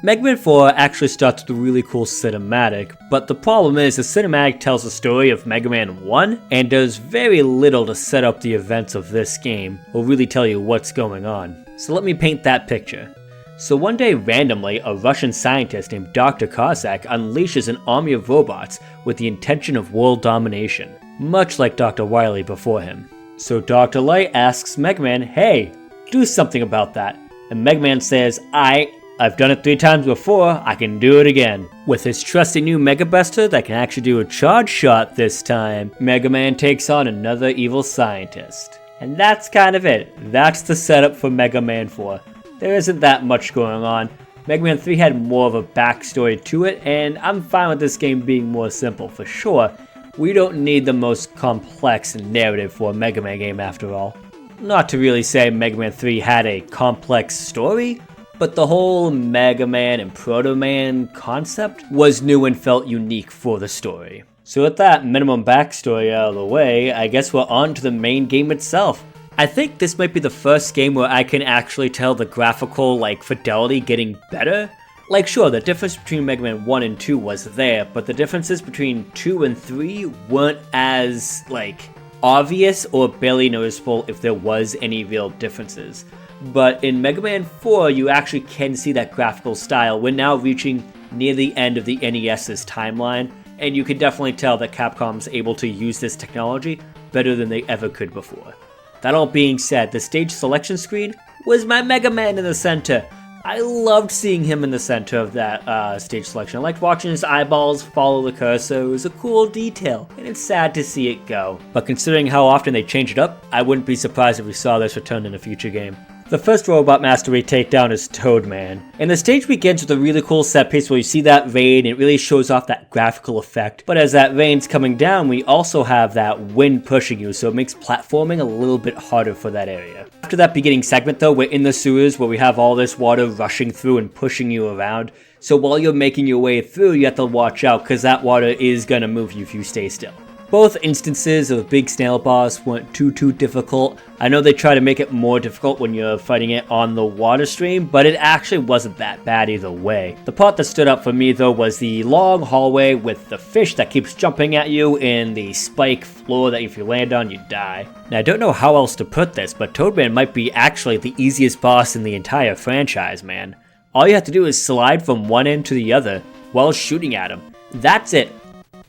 Megaman 4 actually starts with a really cool cinematic, but the problem is the cinematic tells the story of Mega Man 1 and does very little to set up the events of this game, or really tell you what's going on. So let me paint that picture. So one day randomly, a Russian scientist named Dr. Cossack unleashes an army of robots with the intention of world domination, much like Dr. Wily before him. So Dr. Light asks Megaman, hey, do something about that. And Megaman says, I've done it 3 times before, I can do it again. With his trusty new Mega Buster that can actually do a charge shot this time, Mega Man takes on another evil scientist. And that's kind of it. That's the setup for Mega Man 4. There isn't that much going on. Mega Man 3 had more of a backstory to it, and I'm fine with this game being more simple for sure. We don't need the most complex narrative for a Mega Man game after all. Not to really say Mega Man 3 had a complex story, but the whole Mega Man and Proto Man concept was new and felt unique for the story. So with that minimum backstory out of the way, I guess we're on to the main game itself. I think this might be the first game where I can actually tell the graphical fidelity getting better. Sure, the difference between Mega Man 1 and 2 was there, but the differences between 2 and 3 weren't as obvious or barely noticeable if there was any real differences. But in Mega Man 4, you actually can see that graphical style. We're now reaching near the end of the NES's timeline, and you can definitely tell that Capcom's able to use this technology better than they ever could before. That all being said, the stage selection screen was my Mega Man in the center. I loved seeing him in the center of that stage selection. I liked watching his eyeballs follow the cursor. It was a cool detail, and it's sad to see it go. But considering how often they change it up, I wouldn't be surprised if we saw this return in a future game. The first robot master we take down is Toadman, and the stage begins with a really cool set piece where you see that rain. It really shows off that graphical effect, but as that rain's coming down, we also have that wind pushing you, so it makes platforming a little bit harder for that area. After that beginning segment though, we're in the sewers where we have all this water rushing through and pushing you around, so while you're making your way through, you have to watch out because that water is gonna move you if you stay still. Both instances of Big Snail Boss weren't too difficult. I know they try to make it more difficult when you're fighting it on the water stream, but it actually wasn't that bad either way. The part that stood out for me though was the long hallway with the fish that keeps jumping at you and the spike floor that if you land on you die. Now I don't know how else to put this, but Toadman might be actually the easiest boss in the entire franchise, man. All you have to do is slide from one end to the other while shooting at him. That's it.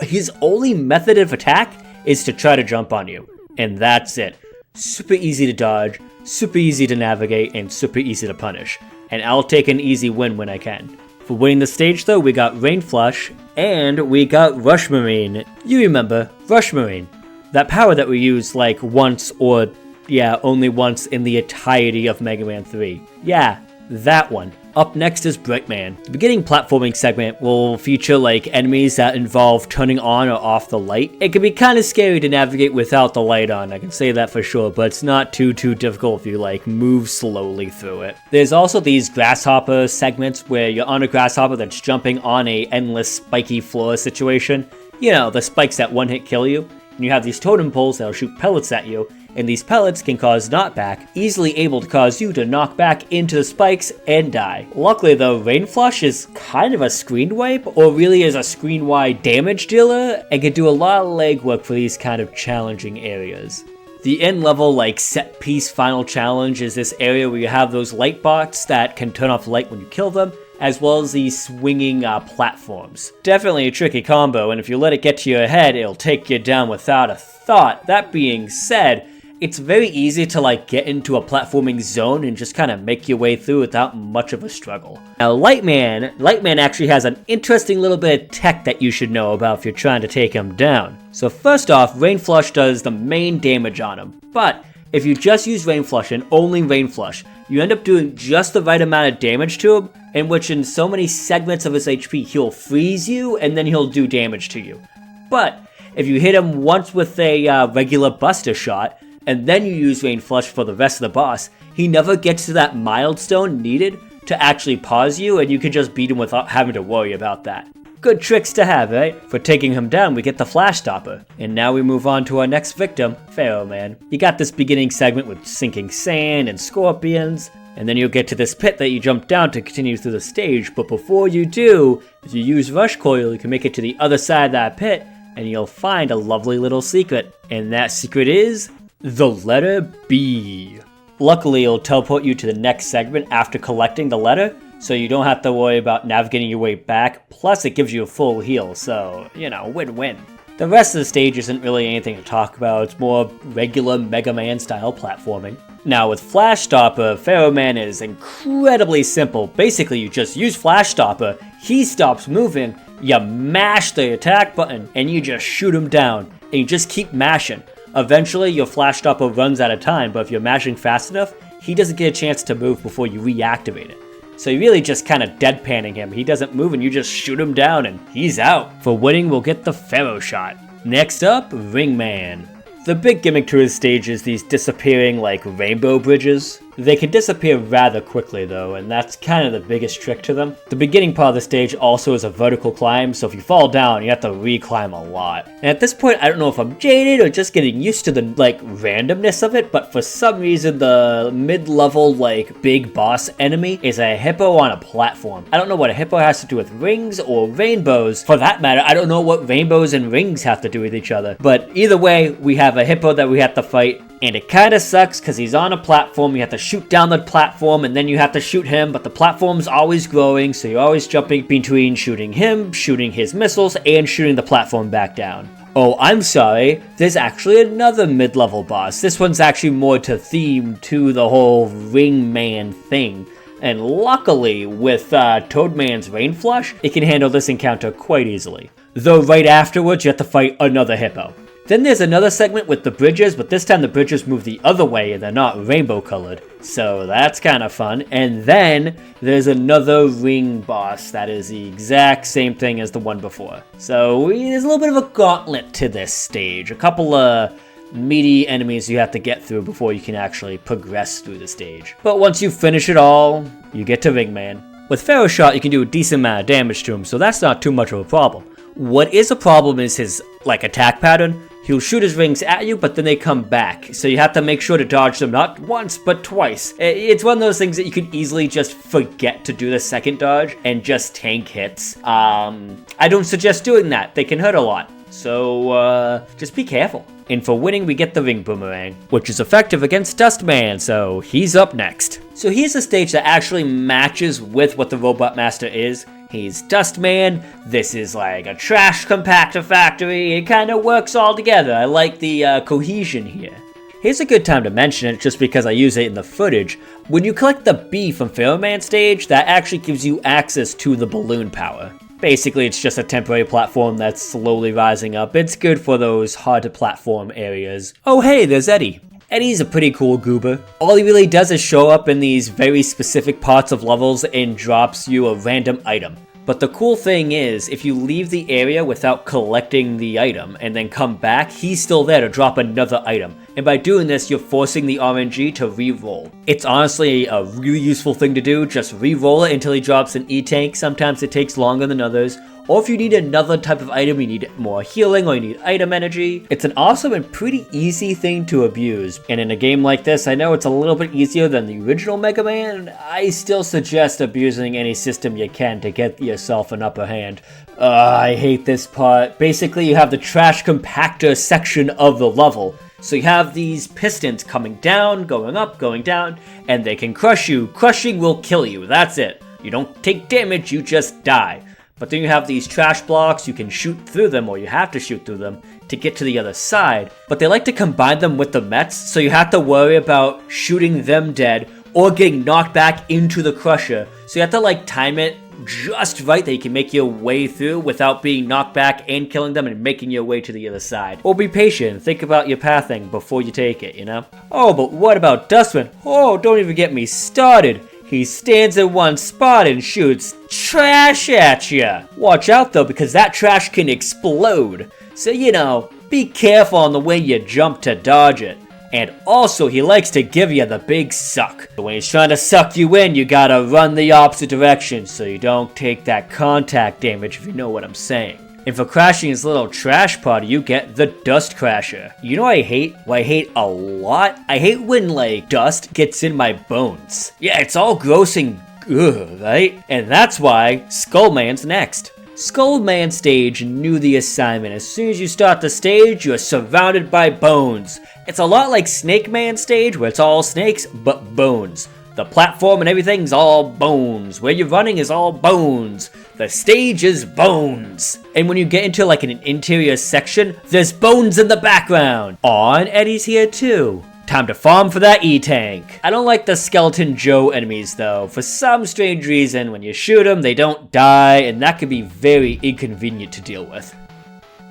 His only method of attack is to try to jump on you, and that's it. Super easy to dodge, super easy to navigate, and super easy to punish. And I'll take an easy win when I can. For winning the stage though, we got Rain Flush, and we got Rush Marine. You remember, Rush Marine. That power that we use once or, only once in the entirety of Mega Man 3. Yeah, that one. Up next is Brightman. The beginning platforming segment will feature enemies that involve turning on or off the light. It can be kind of scary to navigate without the light on, I can say that for sure, but it's not too difficult if you move slowly through it. There's also these grasshopper segments where you're on a grasshopper that's jumping on a endless spiky floor situation. You know, the spikes that one hit kill you. And you have these totem poles that'll shoot pellets at you, and these pellets can cause knockback, easily able to cause you to knock back into the spikes and die. Luckily though, Rain Flush is kind of a screen wipe, or really is a screen-wide damage dealer, and can do a lot of legwork for these kind of challenging areas. The end level set piece final challenge is this area where you have those light bots that can turn off light when you kill them, as well as these swinging platforms. Definitely a tricky combo, and if you let it get to your head, it'll take you down without a thought. That being said, it's very easy to get into a platforming zone and just kind of make your way through without much of a struggle. Now Lightman actually has an interesting little bit of tech that you should know about if you're trying to take him down. So first off, Rain Flush does the main damage on him, but if you just use Rain Flush and only Rain Flush, you end up doing just the right amount of damage to him, in which in so many segments of his HP he'll freeze you and then he'll do damage to you. But if you hit him once with a regular Buster Shot, and then you use Rain Flush for the rest of the boss, he never gets to that milestone needed to actually pause you, and you can just beat him without having to worry about that. Good tricks to have, right? For taking him down, we get the Flash Stopper. And now we move on to our next victim, Pharaoh Man. You got this beginning segment with sinking sand and scorpions. And then you'll get to this pit that you jump down to continue through the stage, but before you do, if you use Rush Coil, you can make it to the other side of that pit, and you'll find a lovely little secret. And that secret is the letter B. Luckily, it'll teleport you to the next segment after collecting the letter, so you don't have to worry about navigating your way back, plus it gives you a full heal, so, you know, win-win. The rest of the stage isn't really anything to talk about, it's more regular Mega Man style platforming. Now with Flash Stopper, Pharaoh Man is incredibly simple. Basically you just use Flash Stopper, he stops moving, you mash the attack button, and you just shoot him down, and you just keep mashing. Eventually your Flash Stopper runs out of time, but if you're mashing fast enough, he doesn't get a chance to move before you reactivate it. So you're really just kind of deadpanning him. He doesn't move and you just shoot him down and he's out. For winning, we'll get the Pharaoh shot. Next up, Ring Man. The big gimmick to his stage is these disappearing like rainbow bridges. They can disappear rather quickly though, and that's kind of the biggest trick to them. The beginning part of the stage also is a vertical climb, so if you fall down, you have to re-climb a lot. And at this point, I don't know if I'm jaded or just getting used to the like randomness of it, but for some reason the mid-level like big boss enemy is a hippo on a platform. I don't know what a hippo has to do with rings or rainbows. For that matter, I don't know what rainbows and rings have to do with each other. But either way, we have a hippo that we have to fight. And it kinda sucks because he's on a platform, you have to shoot down the platform and then you have to shoot him, but the platform's always growing, so you're always jumping between shooting him, shooting his missiles, and shooting the platform back down. Oh, I'm sorry, there's actually another mid-level boss. This one's actually more to theme to the whole Ring Man thing. And luckily, with Toadman's Rain Flush, it can handle this encounter quite easily. Though right afterwards, you have to fight another hippo. Then there's another segment with the bridges, but this time the bridges move the other way and they're not rainbow colored. So that's kind of fun. And then there's another ring boss that is the exact same thing as the one before. So there's a little bit of a gauntlet to this stage. A couple of meaty enemies you have to get through before you can actually progress through the stage. But once you finish it all, you get to Ring Man. With Pharaoh Shot, you can do a decent amount of damage to him, so that's not too much of a problem. What is a problem is his attack pattern. He'll shoot his rings at you, but then they come back. So you have to make sure to dodge them not once, but twice. It's one of those things that you can easily just forget to do the second dodge and just tank hits. I don't suggest doing that. They can hurt a lot. So just be careful. And for winning, we get the Ring Boomerang, which is effective against Dustman, so he's up next. So here's a stage that actually matches with what the Robot Master is. He's Dustman, this is like a trash compactor factory, it kind of works all together. I like the cohesion here. Here's a good time to mention it just because I use it in the footage. When you collect the B from Pharaoh Man stage, that actually gives you access to the balloon power. Basically, it's just a temporary platform that's slowly rising up. It's good for those hard-to-platform areas. Oh hey, there's Eddie. Eddie's a pretty cool goober. All he really does is show up in these very specific parts of levels and drops you a random item. But the cool thing is, if you leave the area without collecting the item and then come back, he's still there to drop another item. And by doing this, you're forcing the RNG to re-roll. It's honestly a really useful thing to do, just re-roll it until he drops an E-Tank. Sometimes it takes longer than others. Or if you need another type of item, you need more healing or you need item energy. It's an awesome and pretty easy thing to abuse. And in a game like this, I know it's a little bit easier than the original Mega Man. I still suggest abusing any system you can to get yourself an upper hand. I hate this part. Basically, you have the trash compactor section of the level. So you have these pistons coming down, going up, going down, and they can crush you. Crushing will kill you, that's it. You don't take damage, you just die. But then you have these trash blocks, you can shoot through them, or you have to shoot through them to get to the other side. But they like to combine them with the Mets, so you have to worry about shooting them dead, or getting knocked back into the crusher. So you have to time it just right that you can make your way through without being knocked back and killing them and making your way to the other side. Or be patient, think about your pathing before you take it, you know? Oh, but what about Dustman? Oh, don't even get me started. He stands in one spot and shoots trash at ya. Watch out though, because that trash can explode. So, be careful on the way you jump to dodge it. And also, he likes to give you the big suck. When he's trying to suck you in, you gotta run the opposite direction so you don't take that contact damage, if you know what I'm saying. And for crashing his little trash party, you get the Dust Crasher. You know what I hate? What I hate a lot? I hate when, like, dust gets in my bones. Yeah, it's all gross and ugh, right? And that's why Skullman's next. Skullman stage knew the assignment. As soon as you start the stage, you're surrounded by bones. It's a lot like Snake Man stage, where it's all snakes, but bones. The platform and everything's all bones. Where you're running is all bones. The stage is bones. And when you get into like an interior section, there's bones in the background. Aw, and Eddie's here too. Time to farm for that E-Tank. I don't like the Skeleton Joe enemies though. For some strange reason, when you shoot them, they don't die, and that can be very inconvenient to deal with.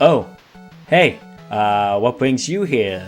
Oh, hey, what brings you here?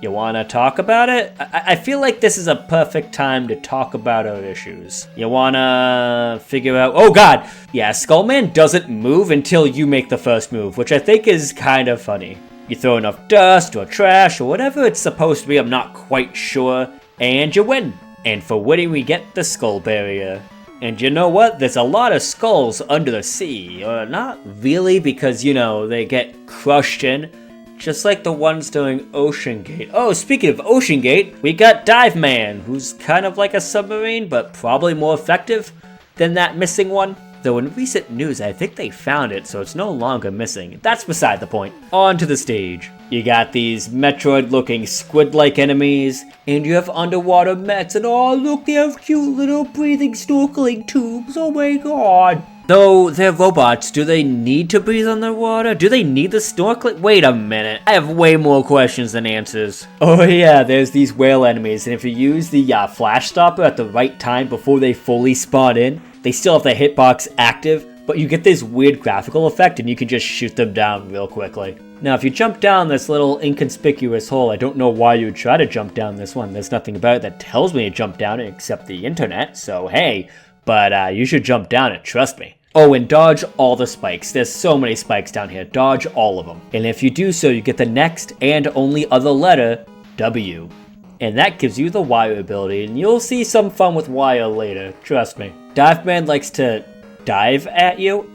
You wanna talk about it? I feel like this is a perfect time to talk about our issues. You wanna figure out, oh god! Yeah, Skullman doesn't move until you make the first move, which I think is kind of funny. You throw enough dust or trash or whatever it's supposed to be, I'm not quite sure, and you win. And for winning we get the Skull Barrier. And you know what? There's a lot of skulls under the sea. Or not really, because, you know, they get crushed in. Just like the ones during Ocean Gate. Oh, speaking of Ocean Gate, we got Dive Man, who's kind of like a submarine, but probably more effective than that missing one. Though in recent news, I think they found it, so it's no longer missing. That's beside the point. On to the stage. You got these Metroid-looking squid-like enemies, and you have underwater mechs, and oh look, they have cute little breathing snorkeling tubes, oh my god. Though they're robots, do they need to breathe underwater? Do they need the snorkeling? Wait a minute, I have way more questions than answers. Oh yeah, there's these whale enemies, and if you use the flash stopper at the right time before they fully spawn in, they still have the hitbox active, but you get this weird graphical effect and you can just shoot them down real quickly. Now if you jump down this little inconspicuous hole, I don't know why you would try to jump down this one. There's nothing about it that tells me to jump down it except the internet, so hey. But you should jump down it, trust me. Oh, and dodge all the spikes. There's so many spikes down here. Dodge all of them. And if you do so, you get the next and only other letter, W. And that gives you the wire ability, and you'll see some fun with wire later, trust me. Dive Man likes to dive at you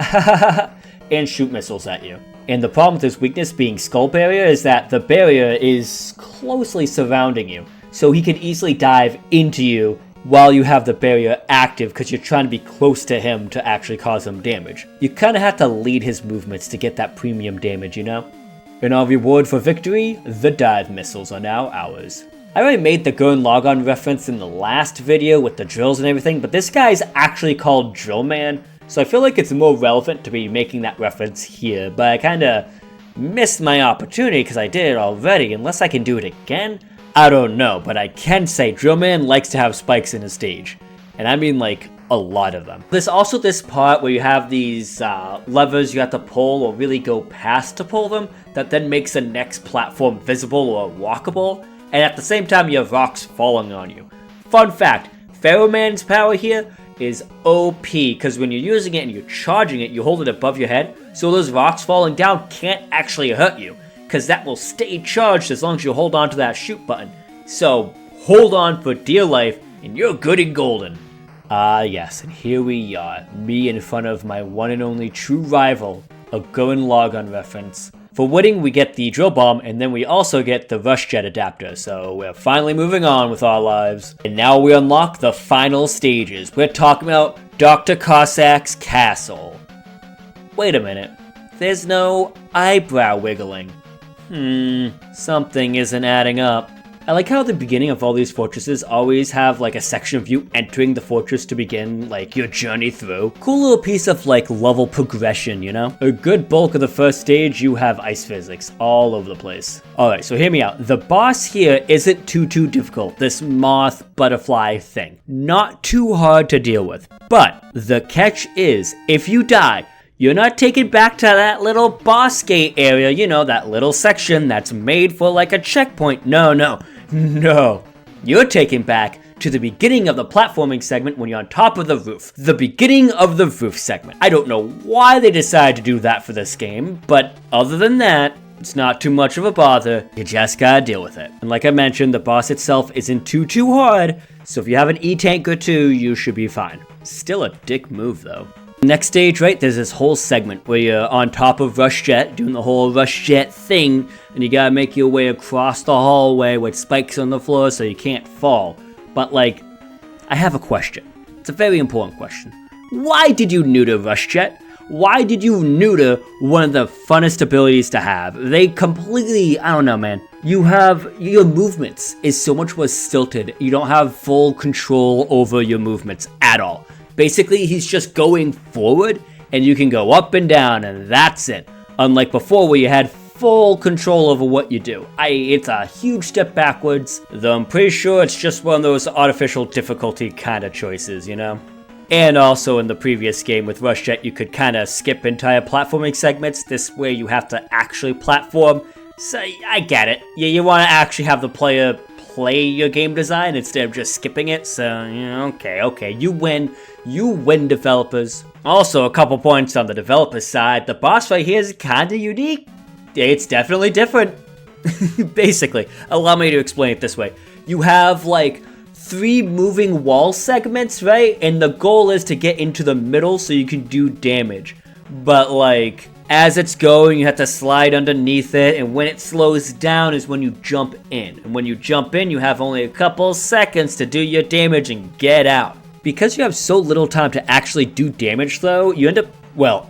and shoot missiles at you. And the problem with his weakness being Skull Barrier is that the barrier is closely surrounding you. So he can easily dive into you while you have the barrier active because you're trying to be close to him to actually cause him damage. You kind of have to lead his movements to get that premium damage, you know? And our reward for victory, the dive missiles are now ours. I already made the Gurren Lagann reference in the last video with the drills and everything, but this guy's actually called Drill Man, so I feel like it's more relevant to be making that reference here, but I kinda missed my opportunity because I did it already. Unless I can do it again, I don't know, but I can say Drill Man likes to have spikes in his stage, and I mean like a lot of them. There's also this part where you have these levers you have to pull or really go past to pull them, that then makes the next platform visible or walkable. And at the same time, you have rocks falling on you. Fun fact, Pharaoh Man's power here is OP, because when you're using it and you're charging it, you hold it above your head, so those rocks falling down can't actually hurt you, because that will stay charged as long as you hold on to that shoot button. So, hold on for dear life, and you're good and golden. Yes, and here we are, me in front of my one and only true rival, a Gurren Lagann reference. For winning, we get the drill bomb, and then we also get the rush jet adapter, so we're finally moving on with our lives. And now we unlock the final stages. We're talking about Dr. Cossack's castle. Wait a minute, there's no eyebrow wiggling. Something isn't adding up. I like how the beginning of all these fortresses always have like a section of you entering the fortress to begin like your journey through. Cool little piece of like level progression, you know? A good bulk of the first stage, you have ice physics all over the place. Alright, so hear me out. The boss here isn't too difficult. This moth butterfly thing. Not too hard to deal with. But the catch is, if you die, you're not taken back to that little boss gate area, you know, that little section that's made for like a checkpoint. No. You're taken back to the beginning of the platforming segment when you're on top of the roof. The beginning of the roof segment. I don't know why they decided to do that for this game, but other than that, it's not too much of a bother. You just gotta deal with it. And like I mentioned, the boss itself isn't too hard, so if you have an E-Tank or two, you should be fine. Still a dick move though. Next stage, right, there's this whole segment where you're on top of Rush Jet, doing the whole Rush Jet thing, and you gotta make your way across the hallway with spikes on the floor so you can't fall. But, like, I have a question. It's a very important question. Why did you neuter Rush Jet? Why did you neuter one of the funnest abilities to have? They completely, I don't know, man. Your movements is so much more stilted. You don't have full control over your movements at all. Basically, he's just going forward, and you can go up and down, and that's it. Unlike before, where you had full control over what you do. It's a huge step backwards, though I'm pretty sure it's just one of those artificial difficulty kind of choices, you know? And also in the previous game with Rush Jet, you could kind of skip entire platforming segments. This way you have to actually platform. So I get it. You want to actually have the player play your game design instead of just skipping it. So, okay. You win, developers. Also, a couple points on the developer side. The boss fight here is kind of unique. It's definitely different. Basically, allow me to explain it this way. You have, like, 3 moving wall segments, right? And the goal is to get into the middle so you can do damage. But, like, as it's going, you have to slide underneath it, and when it slows down is when you jump in. And when you jump in, you have only a couple seconds to do your damage and get out. Because you have so little time to actually do damage, though,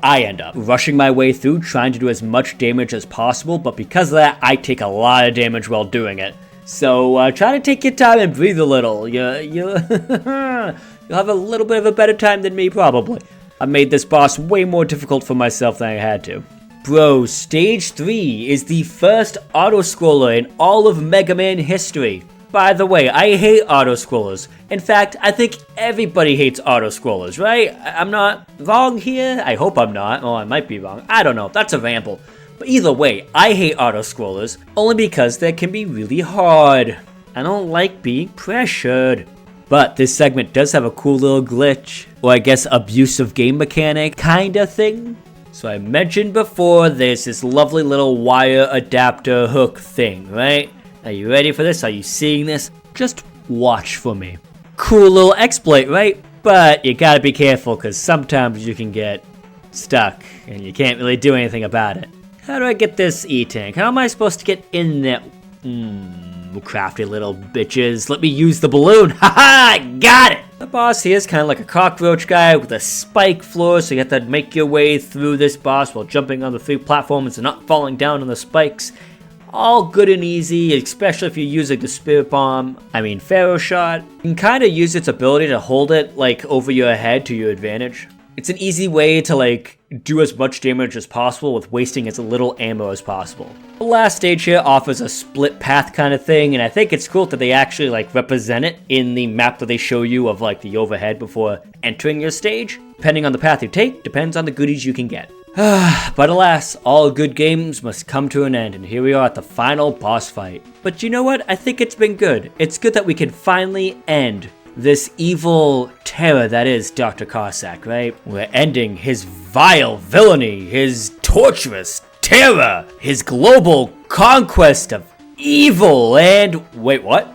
I end up rushing my way through, trying to do as much damage as possible, but because of that, I take a lot of damage while doing it. So, try to take your time and breathe a little. You'll have a little bit of a better time than me, probably. I made this boss way more difficult for myself than I had to. Bro, Stage 3 is the first auto-scroller in all of Mega Man history. By the way, I hate auto-scrollers. In fact, I think everybody hates auto-scrollers, right? I'm not wrong here? I hope I'm not. Oh, I might be wrong. I don't know. That's a ramble. But either way, I hate auto-scrollers only because they can be really hard. I don't like being pressured. But this segment does have a cool little glitch, or I guess abusive game mechanic kinda thing. So I mentioned before, there's this lovely little wire adapter hook thing, right? Are you ready for this? Are you seeing this? Just watch for me. Cool little exploit, right? But you gotta be careful, because sometimes you can get stuck, and you can't really do anything about it. How do I get this E-tank? How am I supposed to get in there? Crafty little bitches. Let me use the balloon. Haha, got it! The boss here is kind of like a cockroach guy with a spike floor, so you have to make your way through this boss while jumping on the 3 platforms and not falling down on the spikes. All good and easy, especially if you're using the Spirit Bomb, Pharaoh Shot. You can kind of use its ability to hold it, like, over your head to your advantage. It's an easy way to, like, do as much damage as possible with wasting as little ammo as possible. The last stage here offers a split path kind of thing, and I think it's cool that they actually, like, represent it in the map that they show you of, like, the overhead before entering your stage. Depending on the path you take, depends on the goodies you can get. But alas, all good games must come to an end, and here we are at the final boss fight. But you know what? I think it's been good. It's good that we can finally end this evil terror that is Dr. Cossack, right? We're ending his vile villainy, his torturous terror, his global conquest of evil, and... Wait, what?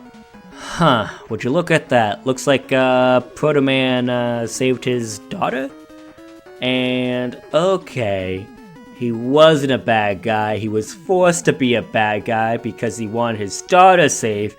Huh, would you look at that? Looks like, Proto Man, saved his daughter? And, okay, he wasn't a bad guy. He was forced to be a bad guy because he wanted his daughter safe,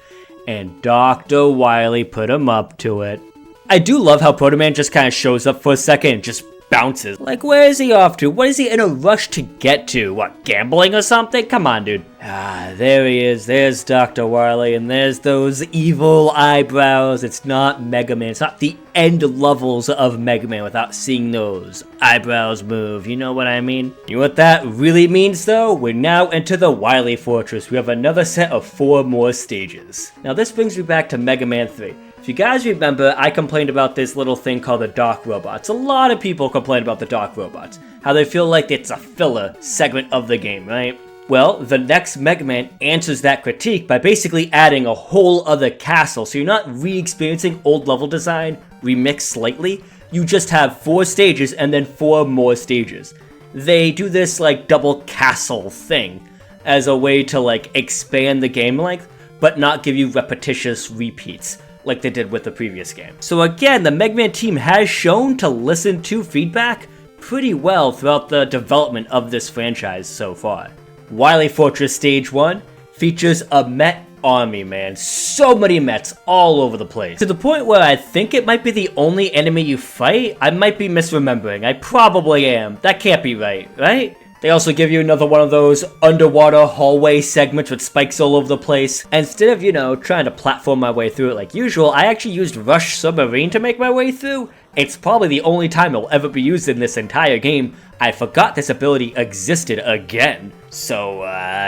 and Dr. Wily put him up to it. I do love how Proto Man just kind of shows up for a second and just bounces. Like, where is he off to? What is he in a rush to get to? What, gambling or something? Come on, dude. There he is. There's Dr. Wily, and there's those evil eyebrows. It's not Mega Man. It's not the end levels of Mega Man without seeing those eyebrows move. You know what I mean? You know what that really means, though? We're now into the Wily Fortress. We have another set of 4 more stages. Now, this brings me back to Mega Man 3. If you guys remember, I complained about this little thing called the Dark Robots. A lot of people complain about the Dark Robots. How they feel like it's a filler segment of the game, right? Well, the next Mega Man answers that critique by basically adding a whole other castle. So you're not re-experiencing old level design, remixed slightly. You just have 4 stages and then 4 more stages. They do this like double castle thing as a way to like expand the game length, but not give you repetitious repeats. like they did with the previous game. So again, the Megaman team has shown to listen to feedback pretty well throughout the development of this franchise so far. Wily Fortress Stage 1 features a Met army, man. So many Mets all over the place. To the point where I think it might be the only enemy you fight. I might be misremembering. I probably am. That can't be right, right? They also give you another one of those underwater hallway segments with spikes all over the place. Instead of, trying to platform my way through it like usual, I actually used Rush Submarine to make my way through. It's probably the only time it'll ever be used in this entire game. I forgot this ability existed again. So,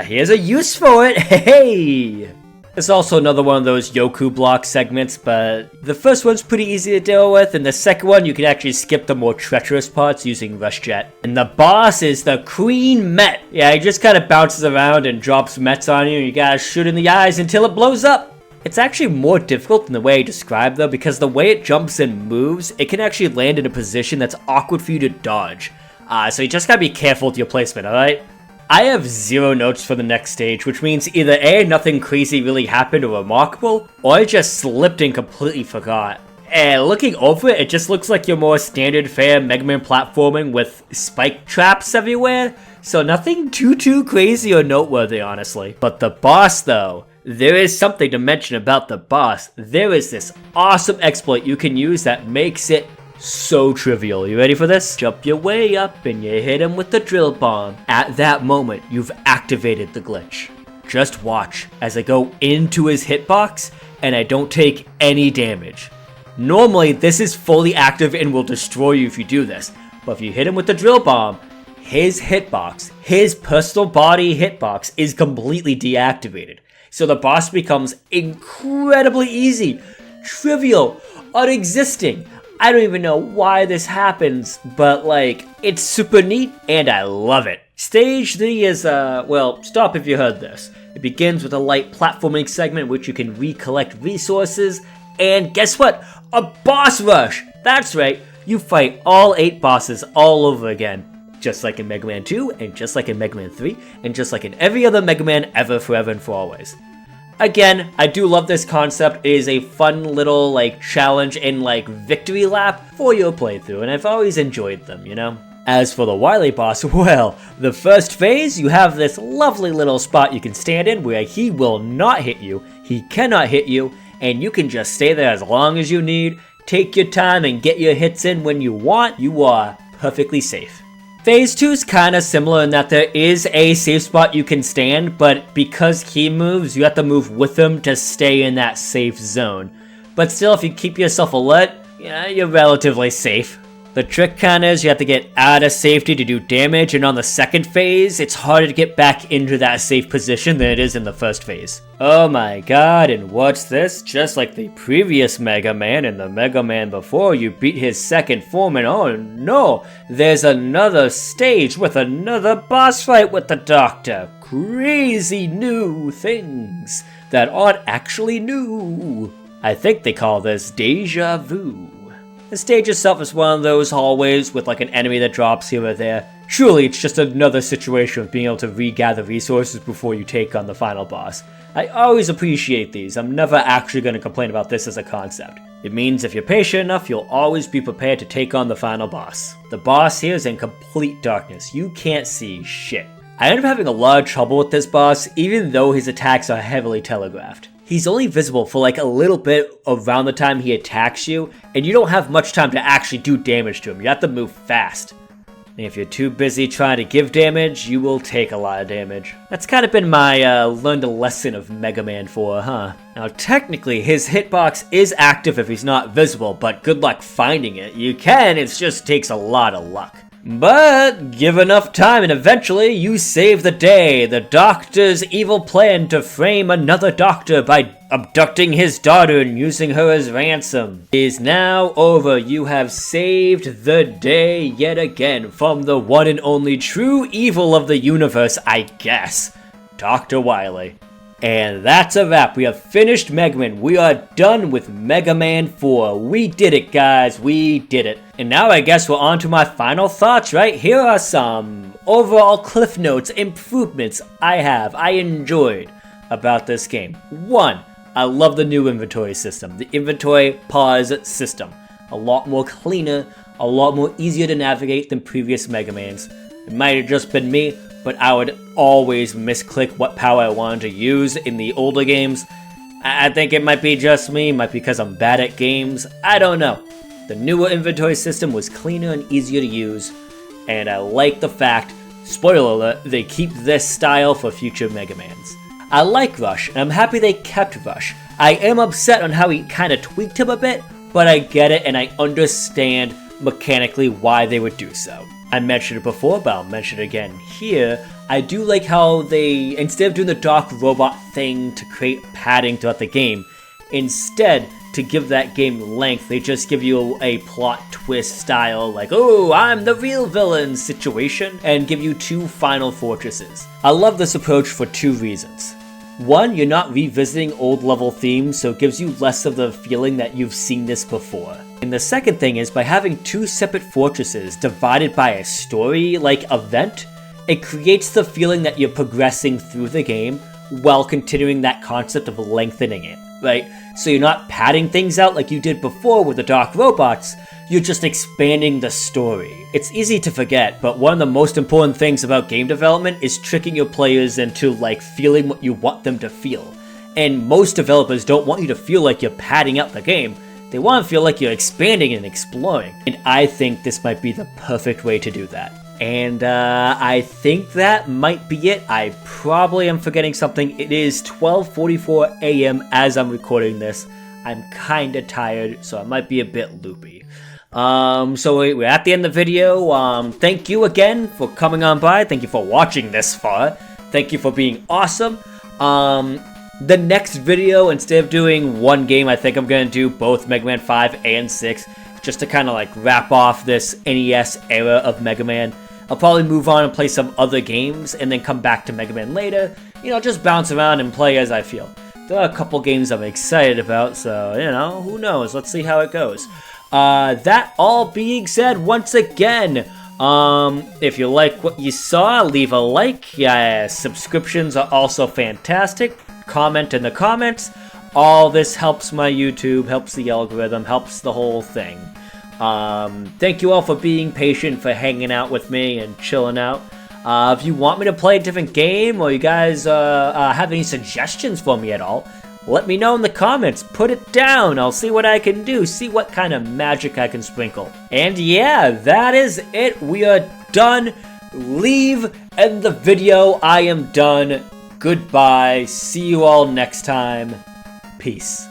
here's a use for it, hey! There's also another one of those Yoku block segments, but the first one's pretty easy to deal with, and the second one you can actually skip the more treacherous parts using Rush Jet. And the boss is the Queen Met. Yeah, he just kind of bounces around and drops Mets on you, and you gotta shoot in the eyes until it blows up. It's actually more difficult than the way I described though, because the way it jumps and moves, it can actually land in a position that's awkward for you to dodge. So you just gotta be careful with your placement, alright? I have 0 notes for the next stage, which means either A, nothing crazy really happened or remarkable, or I just slipped and completely forgot. And looking over it, it just looks like your more standard fare Megaman platforming with spike traps everywhere, so nothing too crazy or noteworthy, honestly. But the boss though, there is something to mention about the boss. There is this awesome exploit you can use that makes it so trivial. You ready for this? Jump your way up and you hit him with the drill bomb. At that moment, you've activated the glitch. Just watch as I go into his hitbox and I don't take any damage. Normally, this is fully active and will destroy you if you do this, but if you hit him with the drill bomb, his hitbox, his personal body hitbox, is completely deactivated. So the boss becomes incredibly easy, trivial, unexisting. I don't even know why this happens, but it's super neat and I love it. Stage 3 is, well, stop if you heard this. It begins with a light platforming segment which you can recollect resources, and guess what? A boss rush! That's right, you fight all 8 bosses all over again. Just like in Mega Man 2, and just like in Mega Man 3, and just like in every other Mega Man ever, forever, and for always. Again, I do love this concept. It is a fun little, challenge and, victory lap for your playthrough, and I've always enjoyed them, As for the Wily boss, well, the first phase, you have this lovely little spot you can stand in where he will not hit you, he cannot hit you, and you can just stay there as long as you need, take your time and get your hits in when you want, you are perfectly safe. Phase 2 is kinda similar in that there is a safe spot you can stand, but because he moves, you have to move with him to stay in that safe zone. But still, if you keep yourself alert, you're relatively safe. The trick kinda is you have to get out of safety to do damage, and on the second phase, it's harder to get back into that safe position than it is in the first phase. Oh my god, and what's this? Just like the previous Mega Man and the Mega Man before, you beat his second form, and oh no, there's another stage with another boss fight with the Doctor. Crazy new things that aren't actually new. I think they call this Deja Vu. The stage itself is one of those hallways with an enemy that drops here or there. Surely it's just another situation of being able to regather resources before you take on the final boss. I always appreciate these. I'm never actually going to complain about this as a concept. It means if you're patient enough, you'll always be prepared to take on the final boss. The boss here is in complete darkness. You can't see shit. I ended up having a lot of trouble with this boss, even though his attacks are heavily telegraphed. He's only visible for a little bit around the time he attacks you, and you don't have much time to actually do damage to him. You have to move fast. And if you're too busy trying to give damage, you will take a lot of damage. That's kind of been my learned a lesson of Mega Man 4, huh? Now technically, his hitbox is active if he's not visible, but good luck finding it. You can, it just takes a lot of luck. But give enough time and eventually you save the day. The Doctor's evil plan to frame another Doctor by abducting his daughter and using her as ransom is now over. You have saved the day yet again from the one and only true evil of the universe, I guess, Dr. Wily. And that's a wrap. We have finished Megaman. We are done with Mega Man 4. We did it, guys. We did it. And now I guess we're on to my final thoughts, right? Here are some overall cliff notes, improvements I enjoyed about this game. 1. I love the new inventory system. The inventory pause system. A lot more cleaner, a lot more easier to navigate than previous Mega Mans. It might have just been me, but I would always misclick what power I wanted to use in the older games. I think it might be just me, might be because I'm bad at games, I don't know. The newer inventory system was cleaner and easier to use, and I like the fact, spoiler alert, they keep this style for future Mega Mans. I like Rush, and I'm happy they kept Rush. I am upset on how he kind of tweaked him a bit, but I get it and I understand mechanically why they would do so. I mentioned it before, but I'll mention it again here. I do like how they, instead of doing the dark robot thing to create padding throughout the game, instead, to give that game length, they just give you a plot twist style, like, oh, I'm the real villain situation, and give you 2 final fortresses. I love this approach for 2 reasons. One, you're not revisiting old level themes, so it gives you less of the feeling that you've seen this before. And the second thing is, by having 2 separate fortresses divided by a story-like event, it creates the feeling that you're progressing through the game while continuing that concept of lengthening it, right? So you're not padding things out like you did before with the Dark Robots, you're just expanding the story. It's easy to forget, but one of the most important things about game development is tricking your players into like feeling what you want them to feel. And most developers don't want you to feel like you're padding out the game, they want to feel like you're expanding and exploring. And I think this might be the perfect way to do that. And I think that might be it. I probably am forgetting something. It is 12:44 a.m. as I'm recording this. I'm kinda tired, so I might be a bit loopy. So we're at the end of the video. Thank you again for coming on by. Thank you for watching this far. Thank you for being awesome. The next video, instead of doing one game, I think I'm gonna do both Mega Man 5 and 6, just to kind of like wrap off this NES era of Mega Man. I'll probably move on and play some other games, and then come back to Mega Man later. You know, just bounce around and play as I feel. There are a couple games I'm excited about, so, you know, who knows? Let's see how it goes. That all being said, once again, if you like what you saw, leave a like. Yeah, subscriptions are also fantastic. Comment in the comments. All this helps my YouTube, helps the algorithm, helps the whole thing. Thank you all for being patient, for hanging out with me and chilling out. If you want me to play a different game, or you guys have any suggestions for me at all, let me know in the comments. Put it down. I'll see what I can do. See what kind of magic I can sprinkle. And yeah, that is it. We are done. Leave end the video. I am done. Goodbye. See you all next time. Peace.